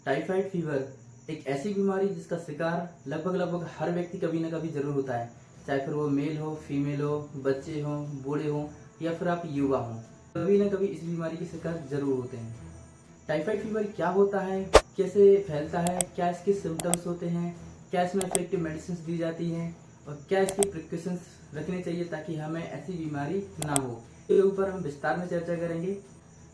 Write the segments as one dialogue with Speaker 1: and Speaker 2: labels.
Speaker 1: Typhoid fever एक ऐसी बीमारी जिसका शिकार लगभग हर व्यक्ति कभी ना कभी जरूर होता है, चाहे फिर वो मेल हो, फीमेल हो, बच्चे हो, बूढ़े हो या फिर आप युवा हो, कभी ना कभी इस बीमारी के शिकार जरूर होते हैं। टाइफाइड फीवर क्या होता है, कैसे फैलता है, क्या इसके सिम्टम्स होते हैं, क्या इसमें इफेक्टिव मेडिसिन दी जाती हैं और क्या इसकी प्रिकॉशंस रखने चाहिए ताकि हमें ऐसी बीमारी ना हो, इसके ऊपर हम विस्तार में चर्चा करेंगे।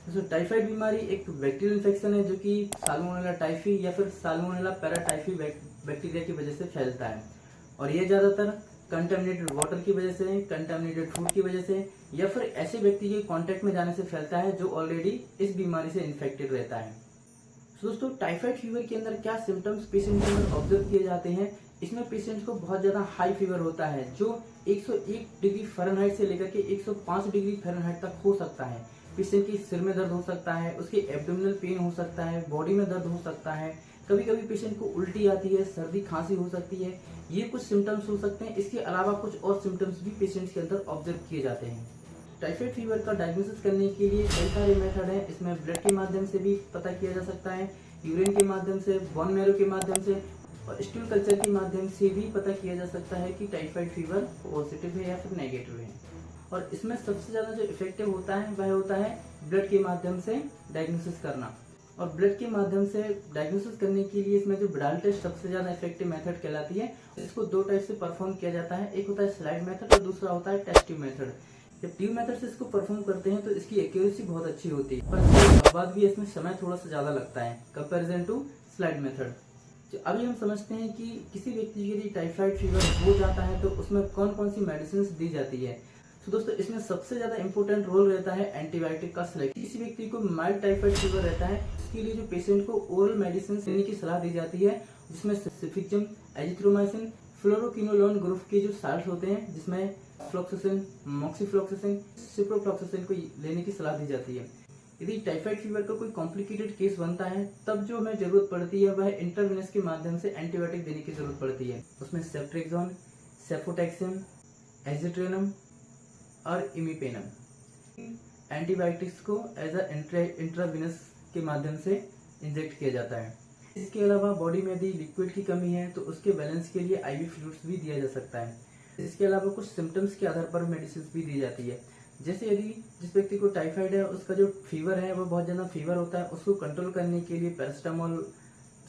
Speaker 1: तो टाइफाइड बीमारी एक बैक्टीरियल इन्फेक्शन है जो कि साल्मोनेला टाइफी या फिर साल्मोनेला पैराटाइफी बैक्टीरिया की वजह से फैलता है और ये ज्यादातर कंटामिनेटेड वाटर की वजह से, कंटामिनेटेड फूड की वजह से या फिर ऐसे व्यक्ति के कांटेक्ट में जाने से फैलता है जो ऑलरेडी इस बीमारी से इन्फेक्टेड रहता है। तो दोस्तों, टाइफाइड फीवर के अंदर क्या सिम्टम्स पेशेंट के अंदर ऑब्जर्व किए जाते हैं। इसमें पेशेंट को बहुत ज्यादा हाई फीवर होता है जो 101 डिग्री फ़ारेनहाइट से लेकर के 105 डिग्री फ़ारेनहाइट तक हो सकता है। पेशेंट की सिर में दर्द हो सकता है, उसके एब्डोमिनल पेन हो सकता है, बॉडी में दर्द हो सकता है, कभी कभी पेशेंट को उल्टी आती है, सर्दी खांसी हो सकती है। ये कुछ सिम्टम्स हो सकते हैं। इसके अलावा कुछ और सिम्टम्स भी पेशेंट्स के अंदर ऑब्जर्व किए जाते हैं। टाइफाइड फीवर का डायग्नोसिस करने के लिए कई सारे मेथड हैं। इसमें ब्लड के माध्यम से भी पता किया जा सकता है, यूरिन के माध्यम से, बोन मैरो के माध्यम से और स्टूल कल्चर के माध्यम से भी पता किया जा सकता है कि टाइफाइड फीवर पॉजिटिव है या फिर नेगेटिव है। और इसमें सबसे ज्यादा जो इफेक्टिव होता है वह होता है ब्लड के माध्यम से डायग्नोसिस करना। और ब्लड के माध्यम से डायग्नोसिस करने के लिए इसमें जो ब्राइल टेस्ट सबसे ज्यादा इफेक्टिव मेथड कहलाती है। इसको दो टाइप से परफॉर्म किया जाता है, एक होता है स्लाइड मेथड और दूसरा होता है टेस्ट ट्यूब मेथड। जब ट्यूब मेथड से इसको परफॉर्म करते हैं तो इसकी एक्यूरेसी बहुत अच्छी होती है, पर इसके बाद भी इसमें समय थोड़ा सा ज्यादा लगता है कंपेरिजन टू स्लाइड मेथड। तो अभी हम समझते हैं कि किसी व्यक्ति के लिए टाइफाइड फीवर हो जाता है तो उसमें कौन कौन सी मेडिसिन दी जाती है। तो दोस्तों, इसमें सबसे ज्यादा इंपॉर्टेंट रोल रहता है एंटीबायोटिक का सिलेक्शन। किसी व्यक्ति को माइल्ड टाइफाइड फीवर रहता है, इसके लिए जो पेशेंट को ओरल मेडिसिन लेने की सलाह दी जाती है, जिसमें सिफिक्सिम, एजिथ्रोमाइसिन, फ्लोरोक्विनोलोन ग्रुप के जो साल्ट होते हैं, जिसमें फ्लोक्सासिन, मॉक्सीफ्लोक्सासिन, सिप्रोफ्लोक्सासिन को लेने की सलाह दी जाती है। यदि टाइफाइड फीवर का कोई कॉम्प्लिकेटेड केस बनता है तब जो हमें जरूरत पड़ती है वह इंटरवेनस के माध्यम से एंटीबायोटिक देने की जरूरत पड़ती है। उसमें सेफ्ट्रिक्सोन, सेफोटेक्सिन, एजिट्रेनम और इमीपेनम एंटीबायोटिक्स को एज इंट्रावेनस के माध्यम से इंजेक्ट किया जाता है। इसके अलावा बॉडी में यदि लिक्विड की कमी है तो उसके बैलेंस के लिए आईवी फ्लूइड्स भी दिया जा सकता है। इसके अलावा कुछ सिम्टम्स के आधार पर मेडिसिन भी दी जाती है। जैसे यदि जिस व्यक्ति को टाइफाइड है उसका जो फीवर है वो बहुत ज्यादा फीवर होता है, उसको कंट्रोल करने के लिए पैरासिटामोल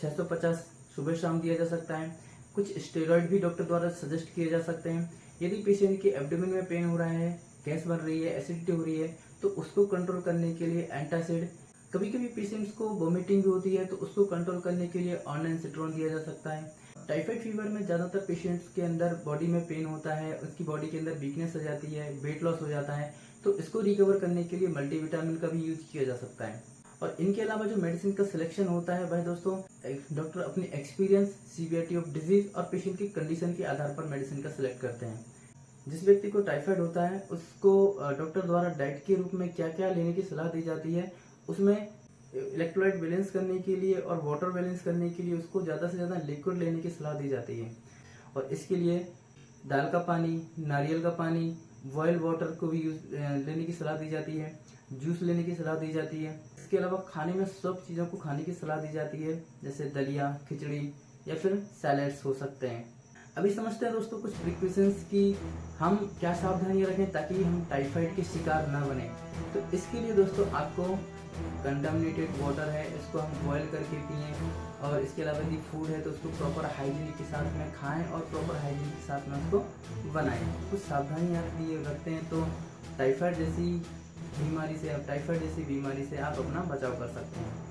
Speaker 1: 650 सुबह शाम दिया जा सकता है। कुछ स्टेरॉइड भी डॉक्टर द्वारा सजेस्ट किए जा सकते हैं। यदि पेशेंट के एब्डोमेन में पेन हो रहा है, गैस बन रही है, एसिडिटी हो रही है तो उसको कंट्रोल करने के लिए एंटासिड। कभी कभी पेशेंट्स को वोमिटिंग भी होती है तो उसको कंट्रोल करने के लिए ऑर्निसिट्रोन दिया जा सकता है। टाइफाइड फीवर में ज्यादातर पेशेंट्स के अंदर बॉडी में पेन होता है, उसकी बॉडी के अंदर वीकनेस आ जाती है, वेट लॉस हो जाता है, तो इसको रिकवर करने के लिए मल्टीविटामिन का भी यूज किया जा सकता है। और इनके अलावा जो मेडिसिन का सिलेक्शन होता है वह दोस्तों डॉक्टर अपने एक्सपीरियंस, सीवियरिटी ऑफ डिजीज और पेशेंट की कंडीशन के आधार पर मेडिसिन का सिलेक्ट करते हैं। जिस व्यक्ति को टाइफाइड होता है उसको डॉक्टर द्वारा डाइट के रूप में क्या क्या लेने की सलाह दी जाती है, उसमें इलेक्ट्रोलाइट बैलेंस करने के लिए और वाटर बैलेंस करने के लिए उसको ज्यादा से ज्यादा लिक्विड लेने की सलाह दी जाती है। और इसके लिए दाल का पानी, नारियल का पानी, बॉयल वाटर को भी लेने की सलाह दी जाती है, जूस लेने की सलाह दी जाती है। इसके अलावा खाने में सब चीज़ों को खाने की सलाह दी जाती है, जैसे दलिया, खिचड़ी या फिर सैलेड्स हो सकते हैं। अभी समझते हैं दोस्तों कुछ प्रिकॉशंस की हम क्या सावधानियां रखें ताकि हम टाइफाइड के शिकार न बने। तो इसके लिए दोस्तों आपको कंटामिनेटेड वाटर है इसको हम बॉयल करके पिएं और इसके अलावा यदि फूड है तो उसको प्रॉपर हाइजीन के साथ में खाएं और प्रॉपर हाइजीन के साथ में उसको बनाएं। कुछ सावधानियां रखते हैं तो टाइफाइड जैसी बीमारी से आप अपना बचाव कर सकते हैं।